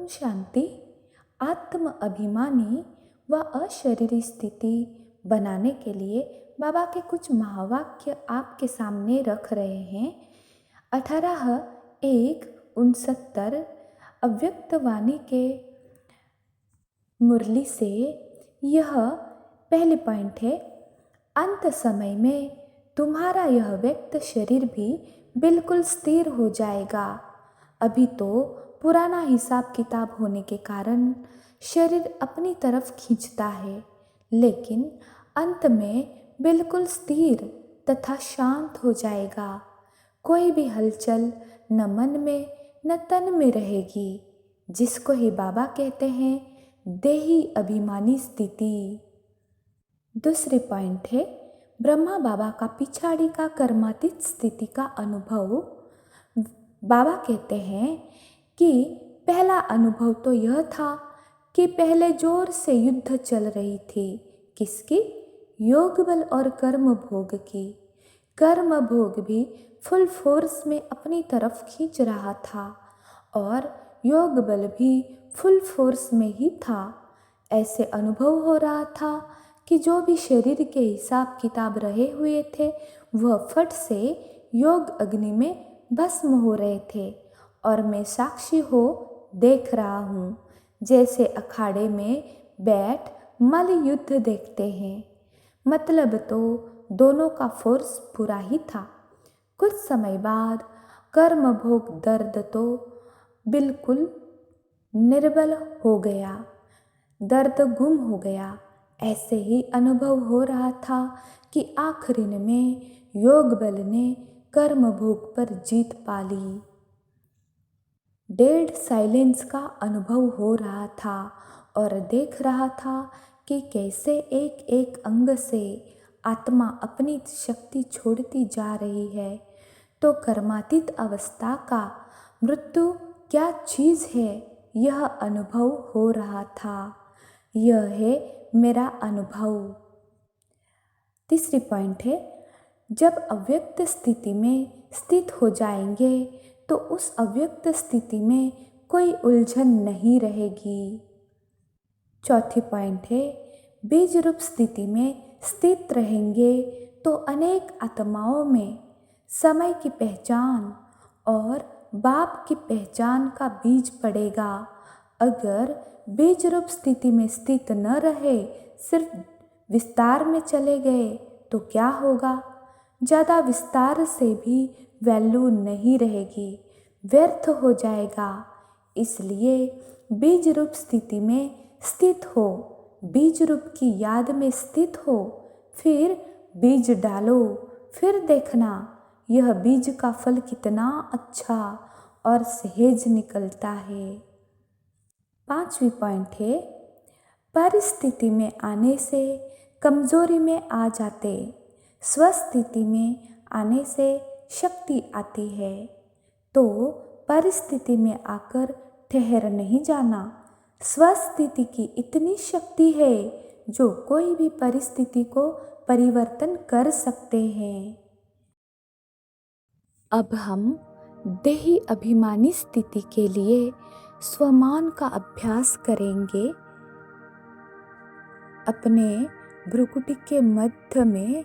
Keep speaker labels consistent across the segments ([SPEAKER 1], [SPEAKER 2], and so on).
[SPEAKER 1] ओम शांति। आत्म अभिमानी व अशरीरी स्थिति बनाने के लिए बाबा के कुछ महावाक्य आपके सामने रख रहे हैं। 18:1-69 अव्यक्त वाणी के मुरली से यह पहले पॉइंट है। अंत समय में तुम्हारा यह व्यक्त शरीर भी बिल्कुल स्थिर हो जाएगा। अभी तो पुराना हिसाब किताब होने के कारण शरीर अपनी तरफ खींचता है, लेकिन अंत में बिल्कुल स्थिर तथा शांत हो जाएगा। कोई भी हलचल न मन में न तन में रहेगी, जिसको ही बाबा कहते हैं देही अभिमानी स्थिति। दूसरे पॉइंट है ब्रह्मा बाबा का पिछाड़ी का कर्मातीत स्थिति का अनुभव। बाबा कहते हैं कि पहला अनुभव तो यह था कि पहले जोर से युद्ध चल रही थी। किसकी? योग बल और कर्म भोग की। कर्म भोग भी फुल फोर्स में अपनी तरफ खींच रहा था और योग बल भी फुल फोर्स में ही था। ऐसे अनुभव हो रहा था कि जो भी शरीर के हिसाब किताब रहे हुए थे वह फट से योग अग्नि में भस्म हो रहे थे और मैं साक्षी हो देख रहा हूँ, जैसे अखाड़े में बैठ मल युद्ध देखते हैं। मतलब तो दोनों का फोर्स पूरा ही था। कुछ समय बाद कर्म भोग दर्द तो बिल्कुल निर्बल हो गया, दर्द गुम हो गया। ऐसे ही अनुभव हो रहा था कि आखिरी में योग बल ने कर्म भोग पर जीत पा ली। डेड साइलेंस का अनुभव हो रहा था और देख रहा था कि कैसे एक एक अंग से आत्मा अपनी शक्ति छोड़ती जा रही है। तो कर्मातीत अवस्था का मृत्यु क्या चीज़ है, यह अनुभव हो रहा था। यह है मेरा अनुभव। तीसरी पॉइंट है जब अव्यक्त स्थिति में स्थित हो जाएंगे तो उस अव्यक्त स्थिति में कोई उलझन नहीं रहेगी। चौथी पॉइंट है बीज रूप स्थिति में स्थित रहेंगे तो अनेक आत्माओं में समय की पहचान और बाप की पहचान का बीज पड़ेगा। अगर बीज रूप स्थिति में स्थित न रहे, सिर्फ विस्तार में चले गए तो क्या होगा? ज़्यादा विस्तार से भी वैल्यू नहीं रहेगी, व्यर्थ हो जाएगा। इसलिए बीज रूप स्थिति में स्थित हो, बीज रूप की याद में स्थित हो, फिर बीज डालो, फिर देखना यह बीज का फल कितना अच्छा और सहज निकलता है। पांचवी पॉइंट है परिस्थिति में आने से कमजोरी में आ जाते, स्वस्थिति में आने से शक्ति आती है। तो परिस्थिति में आकर ठहर नहीं जाना। स्वस्थिति की इतनी शक्ति है जो कोई भी परिस्थिति को परिवर्तन कर सकते हैं। अब हम देही अभिमानी स्थिति के लिए स्वमान का अभ्यास करेंगे। अपने भ्रुकुटी के मध्य में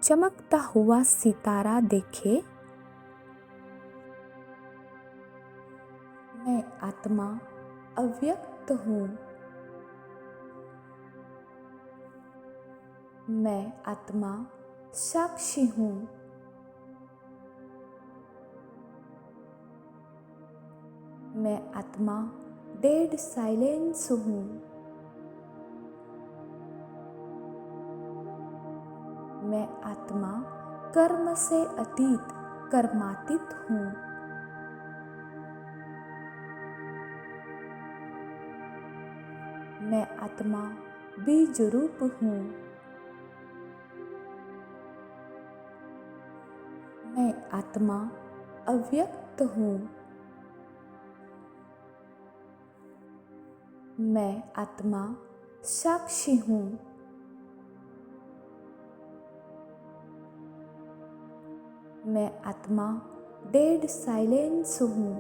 [SPEAKER 1] चमकता हुआ सितारा देखे। मैं आत्मा अव्यक्त हूँ। मैं आत्मा साक्षी हूँ। मैं आत्मा डेड साइलेंस हूँ। मैं आत्मा कर्म से अतीत कर्मातीत हूँ। मैं आत्मा बीज रूप हूँ। मैं आत्मा अव्यक्त हूँ। मैं आत्मा साक्षी हूँ। मैं आत्मा डेड साइलेंस हूँ।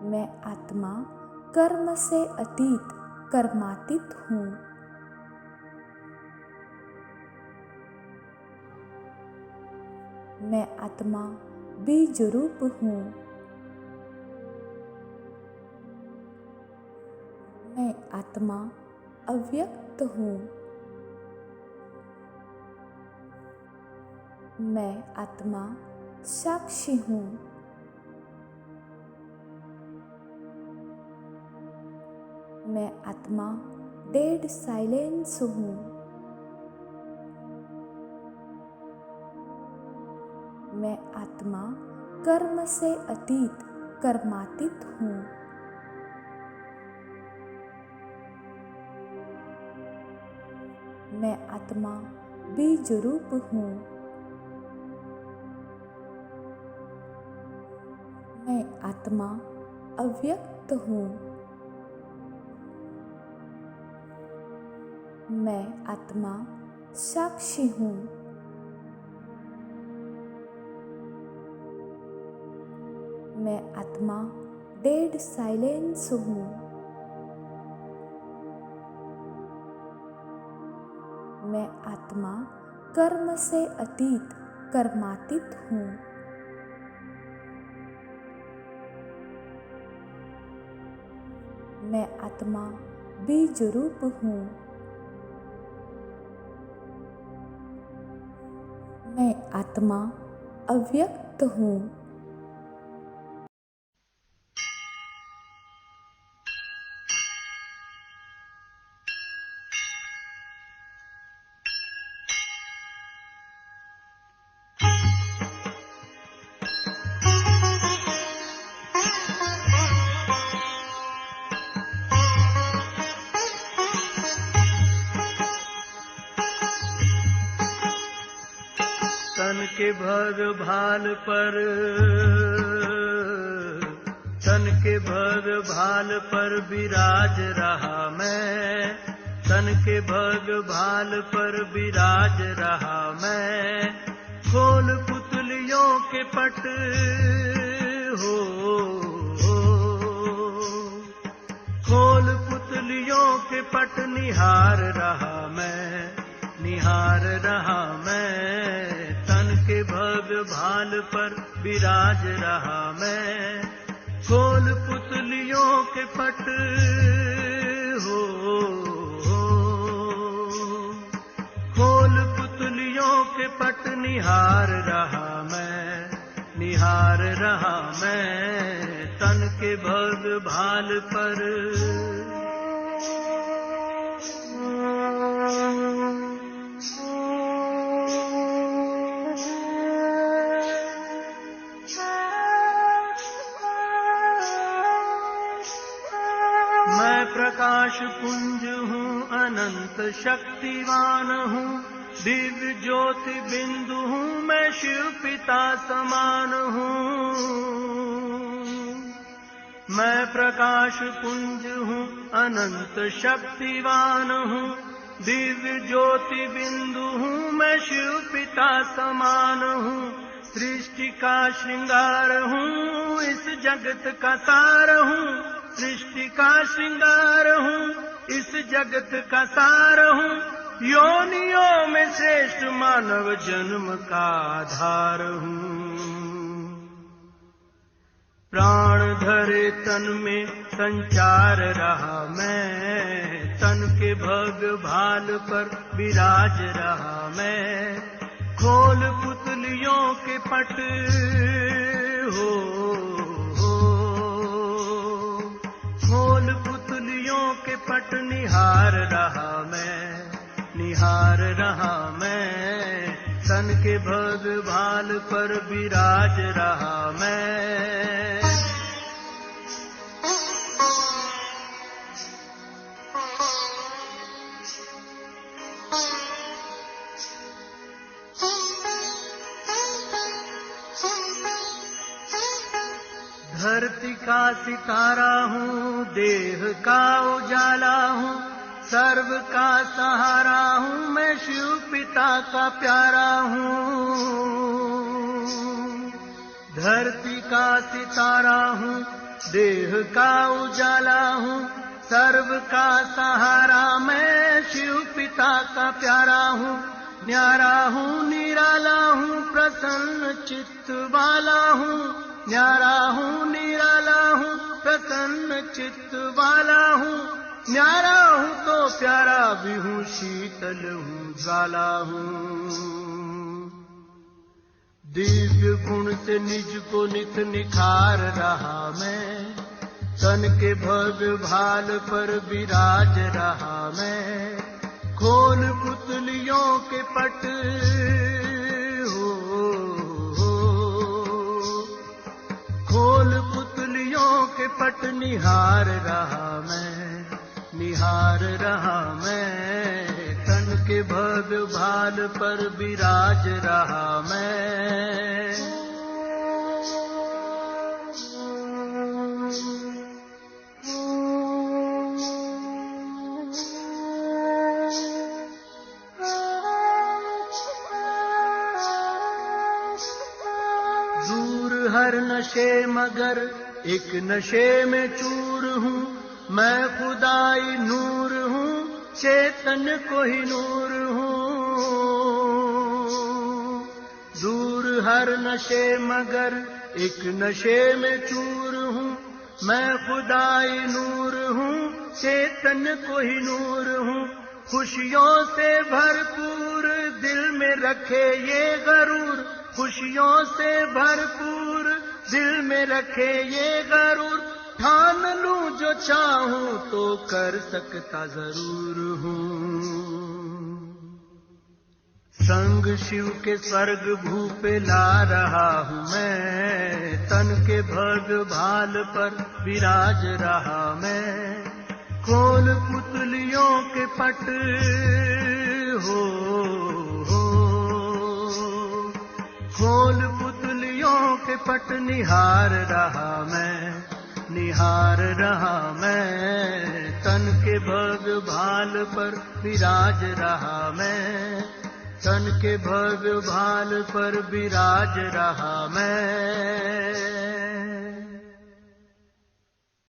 [SPEAKER 1] मैं आत्मा कर्म से अतीत कर्मातीत हूँ। मैं आत्मा बीज रूप हूँ। मैं आत्मा अव्यक्त हूँ। मैं आत्मा साक्षी हूँ। मैं आत्मा डेड साइलेंस हूँ। मैं आत्मा कर्म से अतीत कर्मातीत हूँ। मैं आत्मा बीज रूप हूँ। मैं आत्मा अव्यक्त हूँ। मैं आत्मा साक्षी हूँ। मैं आत्मा डेड साइलेंस हूँ। मैं आत्मा कर्म से अतीत कर्मातीत हूँ। मैं आत्मा बीज रूप हूँ। मैं आत्मा अव्यक्त हूँ।
[SPEAKER 2] तन के भर भाल पर तन के भर भाल पर विराज रहा मैं। तन के भर भाल पर विराज रहा मैं। खोल पुतलियों के पट हो, खोल पुतलियों के पट निहार रहा मैं, निहार रहा मैं। तन के भग भाल पर विराज रहा मैं। खोल पुतलियों के पट हो, खोल पुतलियों के पट निहार रहा मैं, निहार रहा मैं। तन के भग भाल पर मैं प्रकाश पुंज हूँ, अनंत शक्तिवान हूँ। दिव्य ज्योति बिंदु हूँ, मैं शिव पिता समान हूँ। मैं प्रकाश पुंज हूँ, अनंत शक्तिवान हूँ। दिव्य ज्योति बिंदु हूँ, मैं शिव पिता समान हूँ। सृष्टि का श्रृंगार हूँ, इस जगत का सार हूँ। सृष्टि का श्रृंगार हूँ, इस जगत का सार हूँ। योनियों में श्रेष्ठ मानव जन्म का आधार हूँ। प्राण धरे तन में संचार रहा मैं। तन के भग भाल पर विराज रहा मैं। खोल पुतलियों के पट हो, खोल पुतलियों के पट निहार रहा मैं, निहार रहा मैं। तन के भग भाल पर विराज रहा मैं। धरती का सितारा हूँ, देह का उजाला हूँ। सर्व का सहारा हूँ, मैं शिव पिता का प्यारा हूँ। धरती का सितारा हूँ, देह का उजाला हूँ, सर्व का सहारा मैं, शिव पिता का प्यारा हूँ। न्यारा हूँ निराला हूँ, प्रसन्न चित्त वाला हूँ। न्यारा हूँ निराला हूँ, प्रसन्न चित्त वाला हूँ। न्यारा हूँ तो प्यारा भी हूँ, शीतल हूँ ज्वाला हूँ। दिव्य गुण से निज को नित निखार रहा मैं, तन के भव्य भाल पर विराज रहा मैं। खोल पुतलियों के पट हो, खोल पुतलियों के पट निहार रहा मैं, निहार रहा मैं। तन के भव्य भाल पर विराज रहा मैं। हर नशे मगर एक नशे में चूर हूँ, मैं खुदाई नूर हूँ, चेतन को ही नूर हूँ। दूर हर नशे मगर एक नशे में चूर हूँ, मैं खुदाई नूर हूँ, चेतन को ही नूर हूँ। खुशियों से भरपूर दिल में रखे ये गरूर, खुशियों से भरपूर दिल में रखे ये गरूर। ठान लूं जो चाहूं तो कर सकता जरूर हूँ। संग शिव के स्वर्ग भू पे ला रहा हूँ मैं, तन के भव्य भाल पर विराज रहा मैं। खोल पुतलियों के पट हो, खोल पुतलियों के पट निहार रहा मैं, निहार रहा मैं। तन के भव्य भाल पर विराज रहा मैं, तन के भव्य भाल पर विराज रहा मैं।